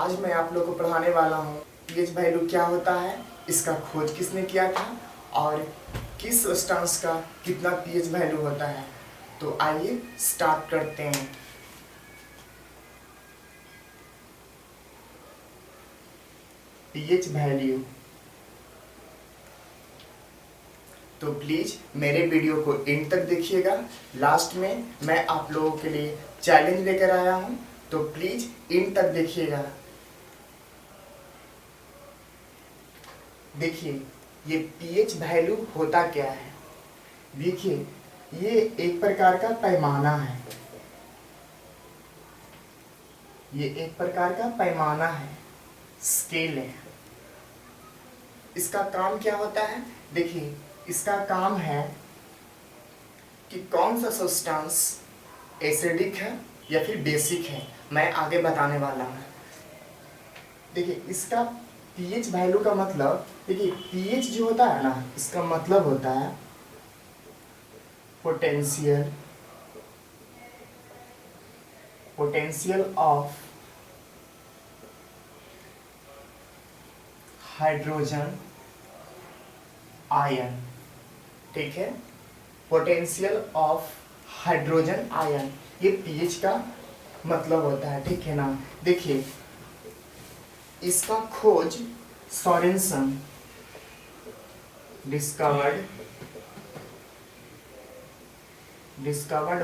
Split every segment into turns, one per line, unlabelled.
आज मैं आप लोगों को पढ़ाने वाला हूँ पीएच वैल्यू क्या होता है, इसका खोज किसने किया था और किस सब्सटेंस का कितना पीएच वैल्यू होता है। तो आइए स्टार्ट करते हैं। पीएच वैल्यू, तो प्लीज़ मेरे वीडियो को एंड तक देखिएगा। लास्ट में मैं आप लोगों के लिए चैलेंज लेकर आया हूँ, तो प्लीज़ एंड तक देखिएगा। देखिए ये पीएच वैल्यू होता क्या है। देखिए ये एक प्रकार का पैमाना है, ये एक प्रकार का पैमाना है, स्केल है। इसका काम क्या होता है, देखिए इसका काम है कि कौन सा सब्सटेंस एसिडिक है या फिर बेसिक है, मैं आगे बताने वाला हूँ। देखिए इसका पीएच वैल्यू का मतलब, देखिए पीएच जो होता है ना, इसका मतलब होता है पोटेंशियल ऑफ हाइड्रोजन आयन। ठीक है, पोटेंशियल ऑफ हाइड्रोजन आयन, ये पीएच का मतलब होता है। ठीक है ना। देखिए इसका खोज सोरेनसन डिस्कवर्ड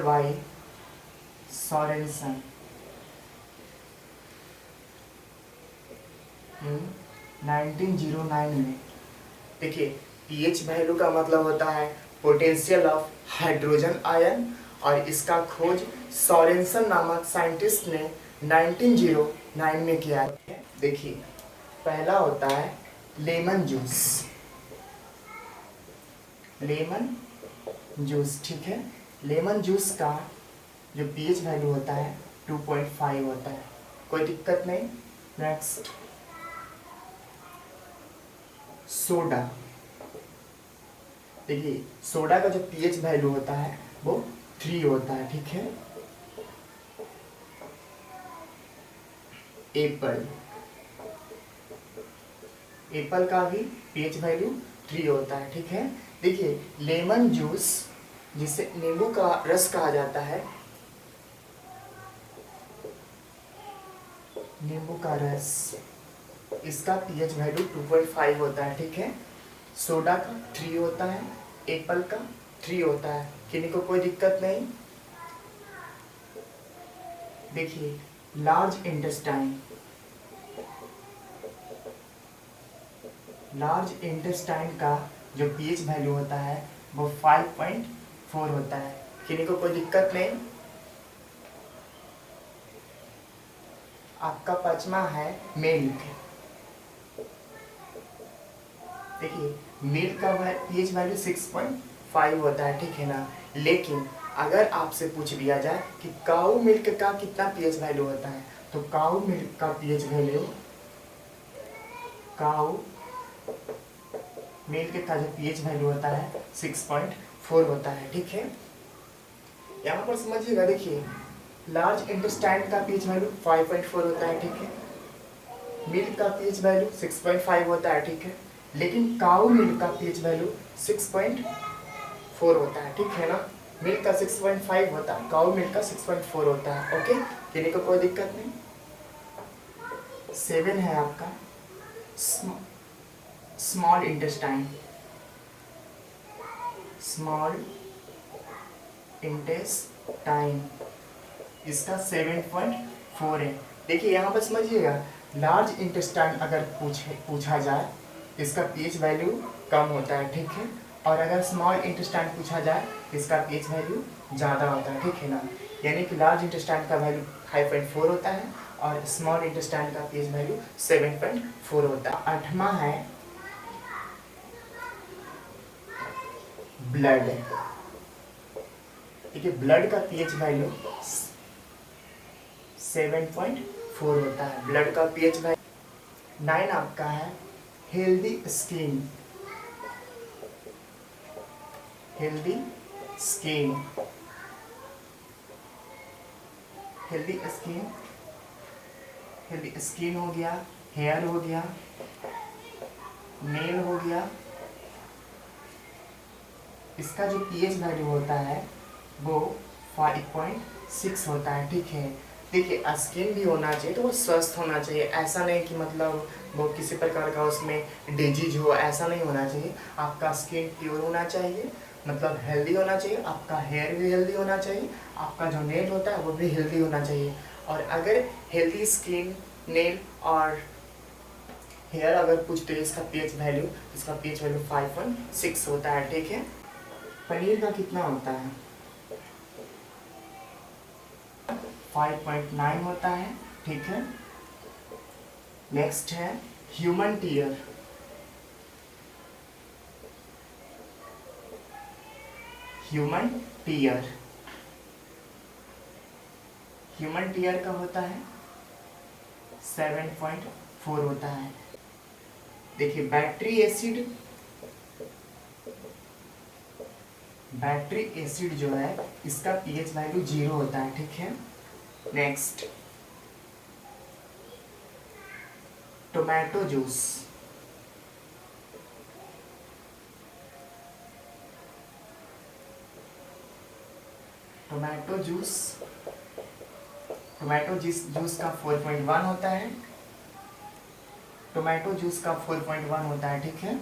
बाय सोरेनसन 1909 में। देखिए पीएच वैल्यू का मतलब होता है पोटेंशियल ऑफ हाइड्रोजन आयन, और इसका खोज सोरेनसन नामक साइंटिस्ट ने 1909 में किया है। देखिए पहला होता है लेमन जूस। ठीक है, लेमन जूस का जो पीएच वैल्यू होता है 2.5 होता है, कोई दिक्कत नहीं। Next soda. देखिए सोडा का जो पीएच वैल्यू होता है वो 3 होता है। ठीक है, एप्पल का भी पीएच वैल्यू 3 होता है। ठीक है, देखिए लेमन जूस, जिसे नींबू का रस कहा जाता है, नींबू का रस, इसका पीएच वैल्यू 2.5 होता है। ठीक है, सोडा का 3 होता है, एप्पल का 3 होता है, किन्हीं को कोई दिक्कत नहीं। देखिए लार्ज इंटेस्टाइन का जो पीएच वैल्यू होता है वो 5.4 होता है, किन्हीं को कोई दिक्कत नहीं। आपका पांचवा है मिल्क। देखिए मिल्क का पीएच वैल्यू 6.5 होता है। ठीक है ना, लेकिन अगर आपसे पूछ लिया जाए कि काऊ मिल्क का कितना पीएच वैल्यू होता है, तो काऊ मिल्क का पीएच वैल्यू, काऊ मिल्क का जो पीएच वैल्यू होता है 6.4 होता है। ठीक है, यहाँ पर समझिएगा। देखिए लार्ज इंटेस्टाइन का पीएच वैल्यू 5.4 होता है। ठीक है, मिल्क का पीएच वैल्यू 6.5 होता है। ठीक है, लेकिन काऊ मिल्क का पीएच वैल्यू 6.4 होता है। ठीक है ना, मिल्क का 6.5 होता है, काऊ मिल्क का 6.4 होता है। ओके, किसी को कोई दिक्कत नहीं। 7 है आपका स्मॉल इंटेस्टाइन, इसका 7.4 है। देखिए यहाँ पर समझिएगा, लार्ज इंटेस्टाइन अगर पूछा जाए इसका पीएच वैल्यू कम होता है। ठीक है, और अगर स्मॉल इंटेस्टाइन पूछा जाए इसका पीएच वैल्यू ज़्यादा होता है। ठीक है ना, यानी कि लार्ज इंटेस्टाइन का वैल्यू 5.4 होता है और स्मॉल इंटेस्टाइन का पीएच वैल्यू 7.4 होता है। 8वां है ब्लड। देखिए ब्लड का पीएच वैल्यू 7.4 होता है, ब्लड का पीएच वैल्यू। 9 आपका है हेल्दी स्किन। हेल्दी स्किन हो गया, हेयर हो गया, नेल हो गया। इसका जो पीएच वैल्यू होता है वो 5.6 होता है, ठीक है। देखिए स्किन भी होना चाहिए तो वो स्वस्थ होना चाहिए, ऐसा नहीं कि मतलब वो किसी प्रकार का उसमें डिजीज हो, ऐसा नहीं होना चाहिए। आपका स्किन प्योर होना चाहिए, मतलब हेल्दी होना चाहिए, आपका हेयर भी हेल्दी होना चाहिए, आपका जो नेल होता है वो भी हेल्दी होना चाहिए। और अगर हेल्दी स्किन, नेल और हेयर अगर पूछते हैं इसका पीएच वैल्यू, इसका पीएच वैल्यू 5.6 होता है, ठीक है। पनीर का कितना होता है? 5.9 होता है, ठीक है। नेक्स्ट है human tear. Human tear, human tear का होता है 7.4 होता है। देखिए बैटरी एसिड जो है इसका पीएच वैल्यू 0 होता है, ठीक है। Next tomato juice. Tomato juice juice का 4.1 होता है। टोमेटो जूस का 4.1 होता है, ठीक है।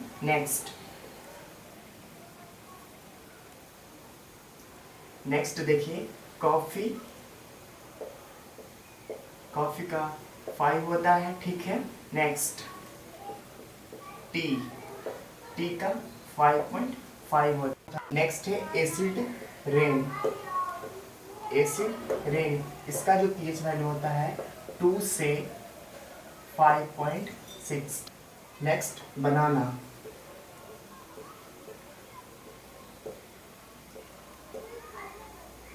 नेक्स्ट देखिए कॉफी का 5 होता है, ठीक है। नेक्स्ट टी का 5.5 होता है। नेक्स्ट है एसिड रेन इसका जो पीएच वैल्यू होता है 2 से 5.6। नेक्स्ट बनाना,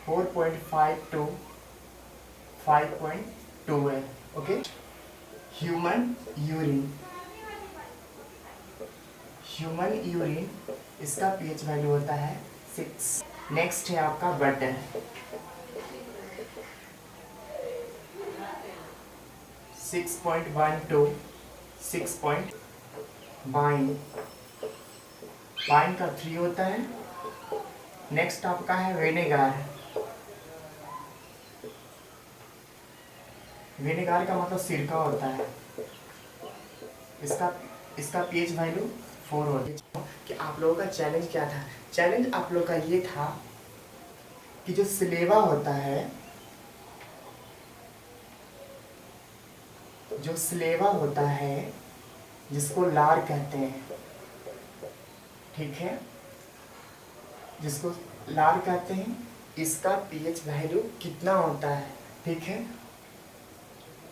4.5 to 5.2 है, ओके। ह्यूमन यूरिन इसका पीएच वैल्यू होता है 6। नेक्स्ट है आपका बटर, 6.1 to 6. वाइन का 3 होता है। नेक्स्ट आपका है विनेगार का मतलब सिरका होता है, इसका पीएच वैल्यू 4 होता है। कि आप लोगों का चैलेंज क्या था? चैलेंज आप लोगों का ये था कि जो स्लेवा होता है, जिसको लार कहते हैं, ठीक है, जिसको लार कहते हैं, इसका पीएच वैल्यू कितना होता है, ठीक है।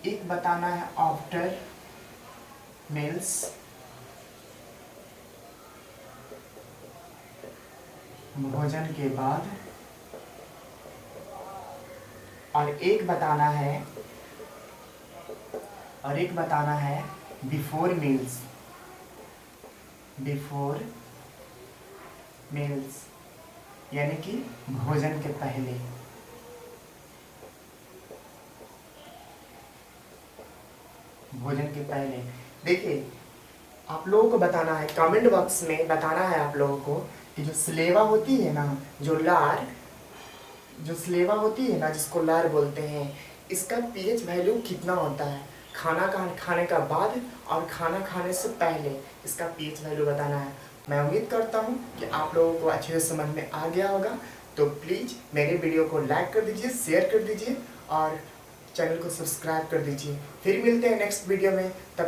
एक बताना है आफ्टर मील्स, भोजन के बाद, और एक बताना है बिफोर मील्स यानी कि भोजन के पहले। देखिए आप लोगों को बताना है, कमेंट बॉक्स में बताना है आप लोगों को कि जो स्लेवा होती है ना, जो स्लेवा होती है ना, जिसको लार बोलते हैं, इसका पीएच वैल्यू कितना होता है। खाना खाने का बाद और खाना खाने से पहले इसका पीएच वैल्यू बताना है। मैं उम्मीद करता हूँ कि आप लोगों को अच्छे से समझ में आ गया होगा। तो प्लीज़ मेरे वीडियो को लाइक कर दीजिए, शेयर कर दीजिए और चैनल को सब्सक्राइब कर दीजिए। फिर मिलते हैं नेक्स्ट वीडियो में, तब